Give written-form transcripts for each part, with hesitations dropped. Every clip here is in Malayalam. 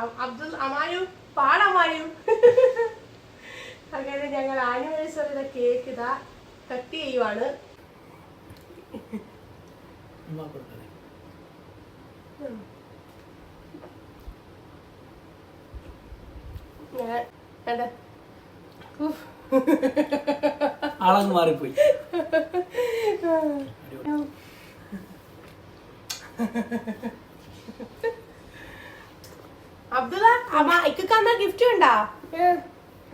അബ്ദുൽ അമാനു പാടമാനു. അങ്ങനെ ഞങ്ങൾ ആനിവേഴ്സറിയുടെ കേക്ക് ഇതാ കട്ട് ചെയ്യുവാണ്. ആളങ്ങ് മാറിപ്പോയി. അബ്ദുള്ള ഇക്കാന്ന ഗിഫ്റ്റ് ഉണ്ടോ?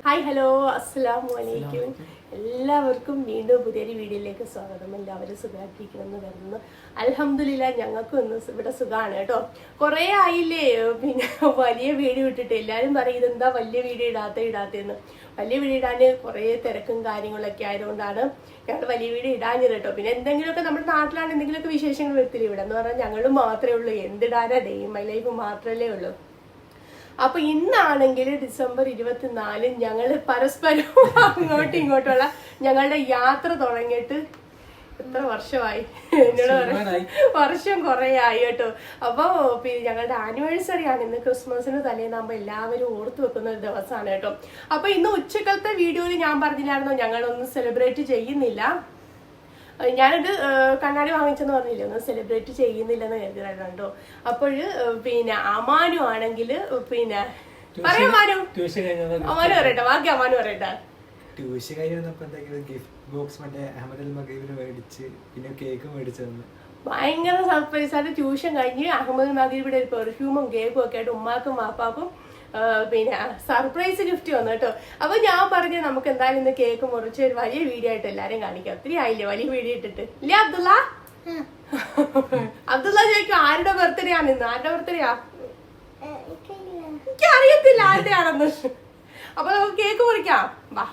ഹായ് ഹലോ അസ്സലാമു അലൈക്കും. എല്ലാവർക്കും വീണ്ടും പുതിയൊരു വീഡിയോയിലേക്ക് സ്വാഗതം. എല്ലാവരും സുഖമായിട്ടിരിക്കണമെന്ന് കരുതുന്നു. അൽഹംദുലില്ലാഹ് ഞങ്ങൾക്കും ഇന്ന് ഇവിടെ സുഖമാണ് കേട്ടോ. കുറേ ആയില്ലേ പിന്നെ വലിയ വീഡിയോ ഇട്ടിട്ട്. എല്ലാവരും പറയും ഇതെന്താ വലിയ വീഡിയോ ഇടാത്തെന്ന്. വലിയ വീഡിയോ ഇടാൻ കുറേ തിരക്കും കാര്യങ്ങളൊക്കെ ആയതുകൊണ്ടാണ് ഞങ്ങൾ വലിയ വീഡിയോ ഇടാഞ്ഞത് കേട്ടോ. പിന്നെ എന്തെങ്കിലുമൊക്കെ നമ്മുടെ നാട്ടിലാണ് എന്തെങ്കിലുമൊക്കെ വിശേഷങ്ങൾ വരത്തില്ല. ഇവിടെ എന്ന് പറഞ്ഞാൽ ഞങ്ങൾ മാത്രമേ ഉള്ളൂ. എന്തിടാനാ, ഡേ ഇൻ മൈ ലൈഫ് മാത്രമല്ലേ ഉള്ളൂ. അപ്പൊ ഇന്നാണെങ്കിൽ ഡിസംബർ 24 ഞങ്ങൾ പരസ്പരം അങ്ങോട്ടും ഇങ്ങോട്ടുള്ള ഞങ്ങളുടെ യാത്ര തുടങ്ങിയിട്ട് എത്ര വർഷമായി? എന്നോട് പറയാം, വർഷം കുറെ ആയി കേട്ടോ. അപ്പൊ പിന്നെ ഞങ്ങളുടെ ആനിവേഴ്സറി ആണ് ഇന്ന്. ക്രിസ്മസിന് തലേന്നാകുമ്പോ എല്ലാവരും ഓർത്തു വെക്കുന്ന ഒരു ദിവസമാണ് കേട്ടോ. അപ്പൊ ഇന്ന് ഉച്ചക്കലത്തെ വീഡിയോയിൽ ഞാൻ പറഞ്ഞില്ലായിരുന്നോ ഞങ്ങളൊന്നും സെലിബ്രേറ്റ് ചെയ്യുന്നില്ല. ഞാനത് കണ്ണാടി വാങ്ങിച്ചെന്ന് പറഞ്ഞില്ലേ, ഒന്നും സെലിബ്രേറ്റ് ചെയ്യുന്നില്ലെന്ന് കരുതിയായിരുന്നു കേട്ടോ. അപ്പോൾ പിന്നെ അമാനു ആണെങ്കിൽ പിന്നെ പറയാ അമാനു പറയട്ടെ, ബാക്കി അമാനു പറയട്ടെ. ട്യൂഷൻ കഴിഞ്ഞപ്പോ ഗിഫ്റ്റ് ബോക്സ് മറ്റേ അഹമ്മദ് അൽ മഗീബിന് മേടിച്ച് പിന്നെ കേക്ക് മേടിച്ചു തന്നു. ഭയങ്കര സർപ്രൈസ് ആയിട്ട് ട്യൂഷൻ കഴിഞ്ഞ് അഹമ്മദ് മഗീബിയുടെ ഒരു പെർഫ്യൂമും കേക്കും ഒക്കെ ആയിട്ട് ഉമ്മാക്കും വാപ്പാക്കും പിന്നെ സർപ്രൈസ് ഗിഫ്റ്റ് വന്നു കേട്ടോ. അപ്പൊ ഞാൻ പറഞ്ഞു നമുക്ക് എന്തായാലും ഇന്ന് കേക്ക് മുറിച്ച് ഒരു വലിയ വീഡിയോ ആയിട്ട് എല്ലാരും കാണിക്കാം. ഒത്തിരി ആയില്ലേ വലിയ വീഡിയോ ഇട്ടിട്ട് ഇല്ലേ അബ്ദുള്ള? അബ്ദുള്ള ചോദിക്കും ആരുടെ ബർത്ത്ഡേ ആണ് ഇന്ന്? ആരുടെ ബർത്ത്ഡേ ആ? എനിക്ക് അറിയത്തില്ല ആരുടെ ആണെന്ന്. അപ്പൊ നമുക്ക് കേക്ക് മുറിക്കാം. വാ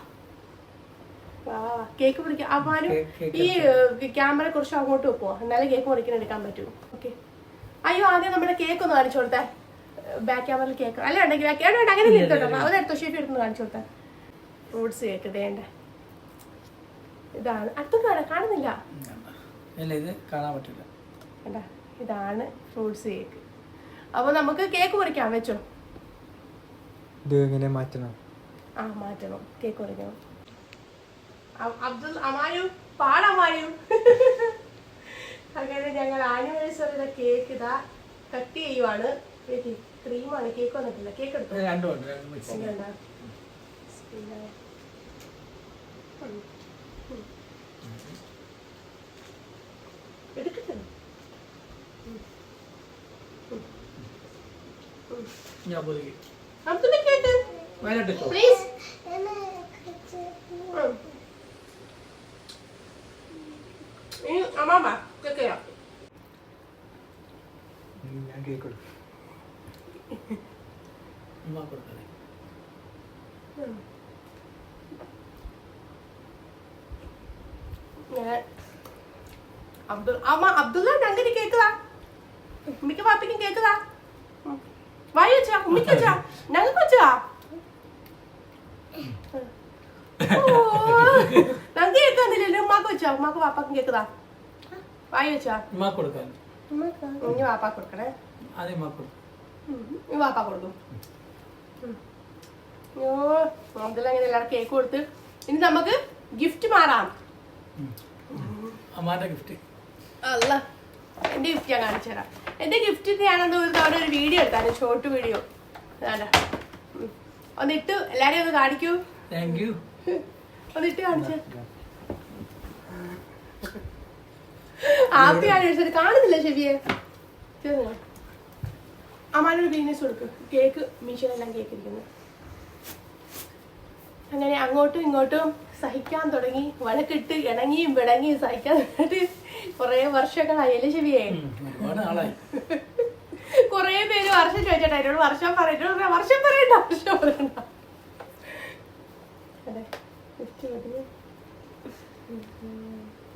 കേക്ക് മുറിക്കാം. അപ്പാനും ഈ ക്യാമറ കുറച്ച് അങ്ങോട്ട് വെക്കുവോ, എന്നാലേ കേക്ക് മുറിക്കാൻ എടുക്കാൻ പറ്റൂ. ഓക്കെ. അയ്യോ ആദ്യം നമ്മുടെ കേക്ക് ഒന്ന് കാണിച്ചു കൊടുത്തേ. ബാക്ക് ക്യാമറയിൽ കേക്ക് അല്ല ഉണ്ടെങ്കിൽ അങ്ങനെ എടുത്തോട്ടോ. അതെടുത്തോ, ഷേഫ് എടുത്ത് കാണിച്ചു കൊടുത്താൽ. ഫ്രൂട്ട്സ് കേക്ക് ഇതേണ്ട ഇതാണ്. അടുത്തും കാണുന്നില്ല, ഇത് കാണാൻ പറ്റില്ല. ഇതാണ് ഫ്രൂട്ട്സ് കേക്ക്. അപ്പൊ നമുക്ക് കേക്ക് മുറിക്കാം. വെച്ചോ. ഇത് എങ്ങനെ മാറ്റണം? ആ മാറ്റണം, കേക്ക് മുറിക്കണം. അബ്ദുൽ അമാനു പാടമാനു. അങ്ങനെ ഞങ്ങൾ ആനിവേഴ്സറിയുടെ കേക്ക് ഇതാ കട്ട് ചെയ്യുവാണ്. ക്രീമാണ്, കേക്ക് വന്നിട്ടില്ല. കേക്ക് എടുത്തു പ്ലീസ്. അമ്മാമ കേക്ക് ഞാൻ കേക്ക് കൊടുക്കും. അബ്ദുള്ള അങ്ങനെ കേക്കുതാ. ഉമ്മിക്ക് പാപ്പിക്കും കേക്കുതാ. വായി വെച്ചാ ഉമ്മിക്ക് വെച്ചാ ഞങ്ങൾക്ക് വെച്ചാ ഞങ്ങൾക്ക് കേൾക്കാന്നില്ലല്ലോ. ഉമ്മാക്ക് വെച്ചാ ഉമ്മാക്ക് പാപ്പാക്കും കേക്കുതാ. വായി വെച്ചാ ഇനി വാപ്പാ കൊടുക്കണേ. വാപ്പാ കൊടുക്കും. അങ്ങനെ എല്ലാവർക്കും കേക്ക് കൊടുത്ത് ഇനി നമുക്ക് ഗിഫ്റ്റ് മാറാം. അല്ല എന്റെ ഗിഫ്റ്റ് ഞാൻ കാണിച്ചു തരാം. എന്റെ ഗിഫ്റ്റ് ഞാനത് ഒരു തവണ ഒരു വീഡിയോ എടുത്താലും, ഷോർട്ട് വീഡിയോ. ഒന്നിട്ട് എല്ലാരെയും ഒന്ന് കാണിക്കൂ. ഒന്നിട്ട് കാണിച്ച ഹാപ്പി ആനിവേഴ്സറി. കാണുന്നില്ല ഷെബിയെ? അമ്മാനൊരു ബിസിനസ് കൊടുക്കും. കേക്ക് മീഷോയിലെല്ലാം കേക്ക് ഇരിക്കുന്നു. അങ്ങനെ അങ്ങോട്ടും ഇങ്ങോട്ടും സഹിക്കാൻ തുടങ്ങി. വഴക്കിട്ട് ഇണങ്ങിയും വിടങ്ങിയും സഹിക്കാൻ തുടങ്ങിയിട്ട് കുറെ വർഷങ്ങളായല്ലേ ഷെബിയെ? കൊറേ പേര് വർഷം ചോദിച്ചേട്ടാ എന്നോട്. വർഷം പറയണ്ട.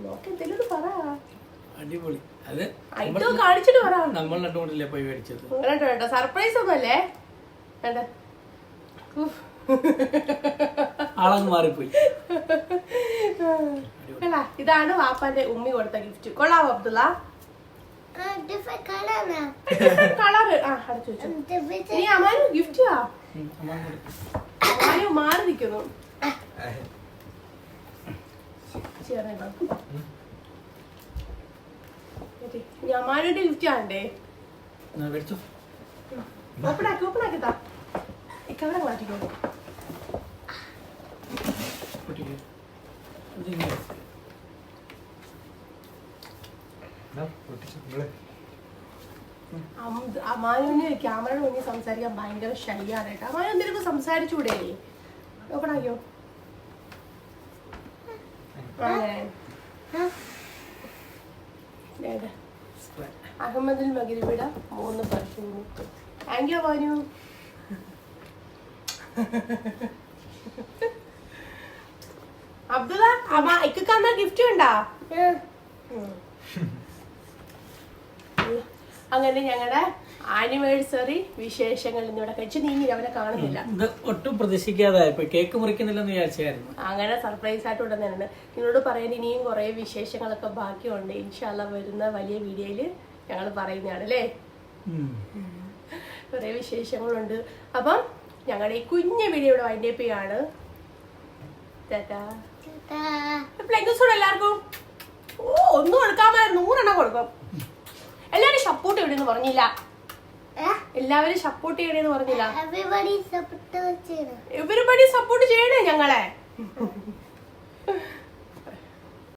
നോക്കെന്തെങ്കിലും പറ. അടിപൊളി. അത് കാണിച്ചിട്ട് പറ. നമ്മൾ രണ്ടുകൊണ്ടല്ലേ പോയി മേടിച്ചത്. കേട്ടോ സർപ്രൈസ് ഒന്നുമല്ലേ. ആളങ്ങ് മാറിപ്പോയി. ഇതാണ് വാപ്പാന്റെ ഉമ്മി കൊടുത്ത ഗിഫ്റ്റ്. കൊള്ളാവോ അബ്ദുള്ള? കളറ് ആ അടച്ചു വെച്ചു. ഇനി അമ്മാനു ഗിഫ്റ്റ് അമ്മാനു മാറി നിൽക്കുന്നു. അമ്മാനുടെ ഗിഫ്റ്റ് ആണ്ടേ. മേടിച്ചോ. ഓപ്പണാക്കി താ. ഇക്കവിടെ മാറ്റിക്കോ. പൊട്ടിക്ക്. ഇതിങ്ങനെ. അമ്മാനുവിന് ക്യാമറയുടെ മുന്നിൽ സംസാരിക്കാൻ ഭയങ്കര ഷൈയാണ് കേട്ടോ. അമ്മാനു എന്തെങ്കിലും സംസാരിച്ചൂടെ? ഓപ്പണാക്കിയോ. അഹമ്മദിൽ മഗ്രിബിട 3 പെർഫ്യൂം. താങ്ക് യു അമ്മാനു. അബ്ദുള്ള ഇക്കമ്മ ഗിഫ്റ്റ് ഉണ്ടാ? അങ്ങനെ ഞങ്ങളുടെ ആനിവേഴ്സറി വിശേഷങ്ങൾ ഇന്നിവിടെ കഴിച്ച് നീങ്ങി അവനെ കാണുന്നില്ല. ഇത് ഒട്ടും പ്രതീക്ഷിക്കാതെ ഇപ്പൊ കേക്ക് മുറിക്കുന്നില്ലെന്ന് വിചാരിച്ചായിരുന്നു. അങ്ങനെ സർപ്രൈസ് ആയിട്ട് ഉടനെയാണ് നിങ്ങളോട് പറയാൻ ഇനിയും കുറെ വിശേഷങ്ങളൊക്കെ ബാക്കിയുണ്ട്. ഇൻഷാല്ല വരുന്ന വലിയ വീഡിയോയില് ഞങ്ങൾ പറയുന്നതാണ് അല്ലേ. കുറെ വിശേഷങ്ങളുണ്ട്. അപ്പം ഞങ്ങളുടെ ഈ കുഞ്ഞു വീഡിയോ ഇവിടെ വൈൻഡ് അപ്പ് ചെയ്യാണ്. എല്ലാവർക്കും ഒന്നും കൊടുക്കാമായിരുന്നു, 100 കൊടുക്കും. എല്ലാവരും സപ്പോർട്ട് ചെയ്യണമെന്ന് പറഞ്ഞില്ല. എല്ലാവരും സപ്പോർട്ട് ചെയ്യണേന്ന് പറഞ്ഞില്ല. എവരിബഡി സപ്പോർട്ട് ചെയ്യണേ ഞങ്ങളെ.